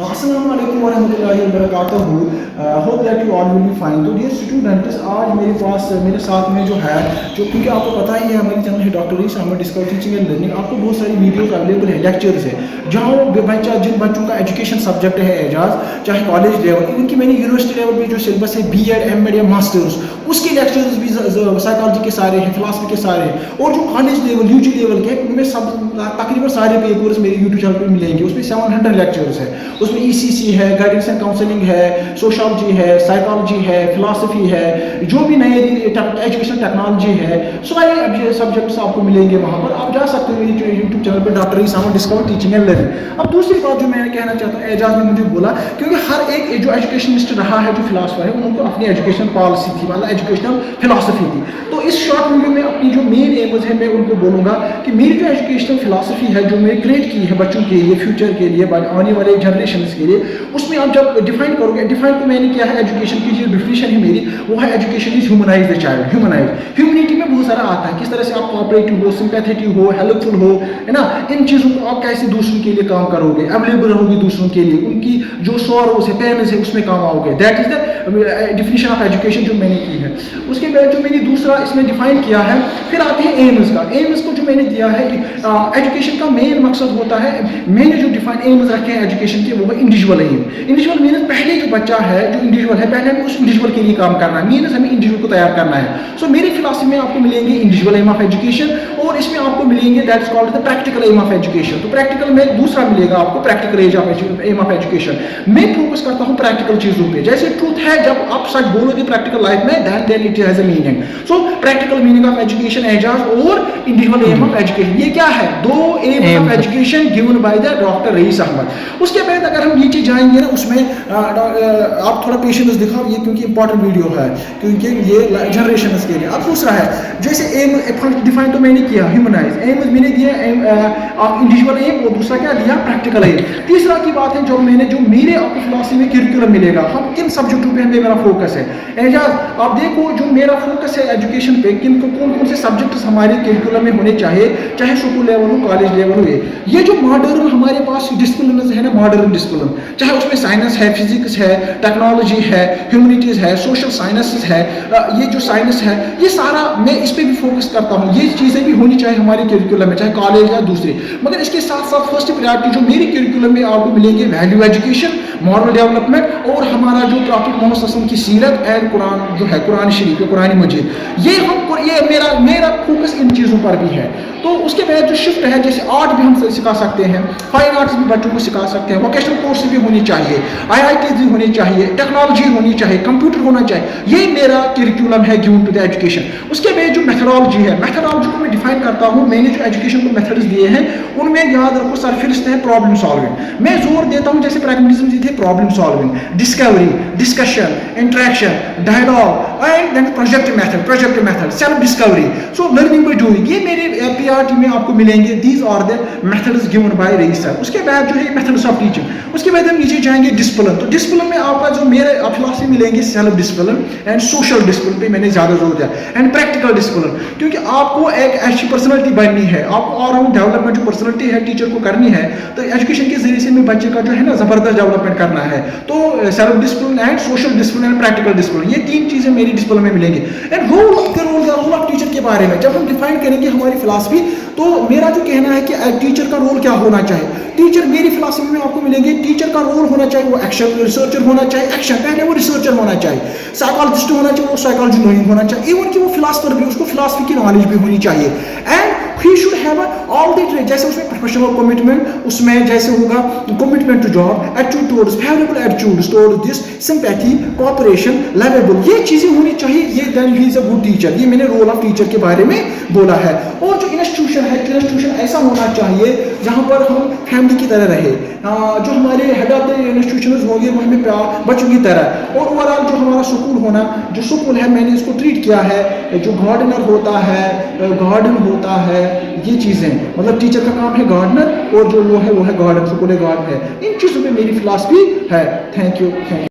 अस्सलाम वालेकुम वरहमतुल्लाहि वबरकातुहू। Hope that you all will be fine. तो डियर स्टूडेंट्स, आज मेरे पास मेरे साथ में जो है, जो क्योंकि आपको पता ही है हमारी चैनल है doctor Raees Ahmed discover teaching and learning, आपको बहुत सारी वीडियोस अवेलेबल है, लेक्चर्स है, जहाँ वो बच्चा जिन बच्चों का एजुकेशन सब्जेक्ट है एजाज, चाहे कॉलेज लेवल, इवन कि मैंने यूनिवर्सिटी लेवल पे जो सिलेबस है B.Ed M.Ed या मास्टर्स, उसके लेक्चर्स भी साइकोलॉजी के सारे हैं, फिलासफी के सारे हैं, और जो कॉलेज लेवल UG लेवल के उनमें सब तकरीबन सारे पेपर्स मेरे यूट्यूब चैनल पर मिलेंगे। उसमें 700 लेक्चर्स है, उसमें ECC है, गाइडेंस एंड काउंसलिंग है, सोशियोलॉजी है, साइकोलॉजी है, फिलासफी है, जो भी नए एजुकेशन टेक्नोलॉजी है, सारे सब्जेक्ट्स आपको मिलेंगे वहाँ पर। आप जा सकते हो मेरी यूट्यूब चैनल पर doctor Raees Ahmed discover teaching and learning. अब दूसरी बात जो मैं कहना चाहता हूँ, एजाज ने मुझे बोला, क्योंकि हर एक जो एजुकेशनिस्ट रहा है, जो फिलासफर है, उनको अपनी एजुकेशन पॉलिसी थी, मतलब एजुकेशनल फिलासफी थी। तो इस शॉर्ट वीडियो में अपनी जो मेन एम्स है, मैं उनको बोलूँगा कि मेरी जो एजुकेशनल फिलासफी है, जो मैंने क्रिएट की है बच्चों के लिए, फ्यूचर के लिए, आने वाले जनरेशन के लिए, उसमें आप जब डिफाइन करोगे, डिफाइन तो मैंने किया है, एजुकेशन की जो डिफिनेशन है मेरी, वो है education is humanise the child. Humanise, humanity में बहुत सारा आता है, किस तरह से आप कोऑपरेटिव हो, सिंपैथेटिक हो, हेल्पफुल हो, है ना, इन चीज़ों को आप कैसे दूसरों के लिए काम करोगे, अवेलेबल रहोगे दूसरों के लिए, उनकी जो सॉरोस है, पेन्स है, उसमें काम आओगे। That is the definition of education जो मैंने की है। उसके बाद जो मैंने दूसरा इसमें डिफाइन किया है, फिर आते हैं एम्स का। एम्स को जो मैंने दिया है, एजुकेशन का मेन मकसद होता है, मैंने जो डिफाइन एम्स रखे हैं एजुकेशन के, वो है इंडिविजुअल एम। इंडिविजुअल मीन्स पहले जो बच्चा है, जो इंडिविजुअल है, पहले हमें उस इंडिविजुअल के लिए काम करना है, मीन्स हमें इंडिविजुअल को तैयार करना है। सो मेरी फिलॉसफी में आपको मिलेंगे इंडिविजुअल एम ऑफ एजुकेशन, और इसमें आपको मिलेंगे that's called the practical aim of education. तो प्रैक्टिकल में दूसरा मिलेगा आपको प्रैक्टिकल एम ऑफ एजुकेशन। मैं फोकस करता हूँ प्रैक्टिकल चीजों पे, जैसे ट्रूथ है, जब आप सच बोलोगे प्रैक्टिकल लाइफ में, then it has a meaning. So practical meaning of education aims और इंडिविजुअल एम ऑफ एजुकेशन, ये क्या है? Two aim of education given by the doctor Raees Ahmad. उसके बाद अगर हम नीचे जाएंगे ना, उसमें आप थोड़ा पेशेंस दिखाओ, ये क्योंकि इंपॉर्टेंट वीडियो है, क्योंकि ये जनरेशन के लिए। अब दूसरा है, जैसे एम डिफाइन तो मैंने किया ह्यूमनाइज, एम मैंने दिया इंडिविजुअल एम, और दूसरा क्या दिया? Practical aim. तीसरा की बात है, जो मेरे आपको फिलॉसफी में करिकुलम मिलेगा, हम किन सब्जेक्टों पे मेरा फोकस है। एजाज आप देखो, जो मेरा फोकस है एजुकेशन पे, कौन कौन से सब्जेक्ट्स हमारे करिकुलम में होने चाहिए, चाहे स्कूल लेवल हो, कॉलेज लेवल हो। ये जो मॉडर्न हमारे पास डिसिप्लिन है ना, मॉडर्न डिसिप्लिन, चाहे उसमें साइंस है, फिजिक्स है, टेक्नोलॉजी है, ह्यूमैनिटीज है, सोशल साइंसेस है, ये जो साइंस है, ये सारा मैं इस पे भी फोकस करता हूँ। ये चीज़ें भी होनी चाहिए हमारे करिकुलम में, चाहे कॉलेज या दूसरे। मगर इसके साथ साथ फर्स्ट प्रायोरिटी जो मेरी करिकुलम में आपको मिलेंगे, वैल्यू एजुकेशन, मॉरल डेवलपमेंट, और हमारा जो प्रॉफिट मोहम्मद सल्लल्लाहु अलैहि वसल्लम की सीरत एंड कुरान जो है, कुरान शरीफ, कुरान मजीद, ये मेरा फोकस इन चीज़ों पर भी है। तो उसके बाद जो शिफ्ट है, जैसे आर्ट भी हम सिखा सकते हैं, फाइन आर्ट्स भी बच्चों को सिखा सकते हैं, वोकेशनल कोर्स भी होनी चाहिए, IITs भी होनी चाहिए, टेक्नोलॉजी होनी चाहिए, कंप्यूटर होना चाहिए। ये मेरा करिकुलम है गिवन टू द एजुकेशन। उसके बाद जो मेथडोलॉजी है, मेथडोलॉजी को मैं डिफाइन करता हूँ। मैंने जो एजुकेशन को मेथड्स दिए हैं, उनमें याद रखो सरफेस है प्रॉब्लम सॉल्विंग। मैं जोर देता हूँ, जैसे प्रैग्मेटिज्म थे, problem solving, discovery, discussion, interaction, dialogue, and then project method, self discovery, so learning by doing. ये मेरे PRT में आपको मिलेंगे। These are the methods given by Raees sir. उसके बाद जो है मेथड्स ऑफ टीचिंग। उसके बाद हम नीचे जाएंगे डिसिप्लिन। तो डिसिप्लिन में आपका जो मेरे फिलॉसफी मिलेंगे, self discipline and social discipline पे मैंने ज्यादा जोर दिया, एंड प्रैक्टिकल डिसिप्लिन, क्योंकि आपको एक अच्छी पर्सनैलिटी बननी है, आपको ऑल राउंड डेवलपमेंट जो पर्सनैलिटी है टीचर को करनी है, तो एजुकेशन के जरिए से में बच्चे का जो है ना जबरदस्त डेवलपमेंट करना है। तो self discipline and social discipline and practical discipline, ये तीन चीजें मेरी डिसिप्लिन में मिलेंगी। एंड रोल ऑफ टीचर के बारे में जब हम डिफाइन करेंगे हमारी फिलॉसफी, तो मेरा जो कहना है कि टीचर का रोल क्या होना चाहिए। टीचर मेरी फिलॉसफी में आपको मिलेंगे, टीचर का रोल होना चाहिए, वो एक्शन रिसर्चर होना चाहिए, एक्शन पहले वो रिसर्चर होना चाहिए, साइकोलॉजिस्ट होना चाहिए, वो साइकोलॉजी नोइंग होना चाहिए, इवन कि वो फिलॉसफर भी, उसको फिलॉसफी की नॉलेज भी होनी चाहिए। And he should have all the trade, जैसे उसमें प्रोफेशनल कमिटमेंट, उसमें जैसे होगा commitment to job, attitude towards, favourable attitudes towards this, sympathy, cooperation, lovable, ये चीजें होनी चाहिए। ये then he is a good teacher. ये मैंने रोल ऑफ टीचर के बारे में बोला है। और जो इंस्टीट्यूशन है, इंस्टीट्यूशन ऐसा होना चाहिए जहां पर हम फैमिली की तरह रहे, जो हमारे हेड ऑफ द इंस्टीट्यूशन होंगे वो हमें बच्चों की तरह, और ओवरऑल जो हमारा स्कूल होना, जो स्कूल है मैंने इसको ट्रीट किया है, जो गार्डनर होता है, गार्डन होता है, ये चीज़ें, मतलब टीचर का काम है गार्डनर, और जो वो है गार्डन, स्कूल गार्डन है। इन चीज़ों में मेरी फिलॉसफी है। Thank you.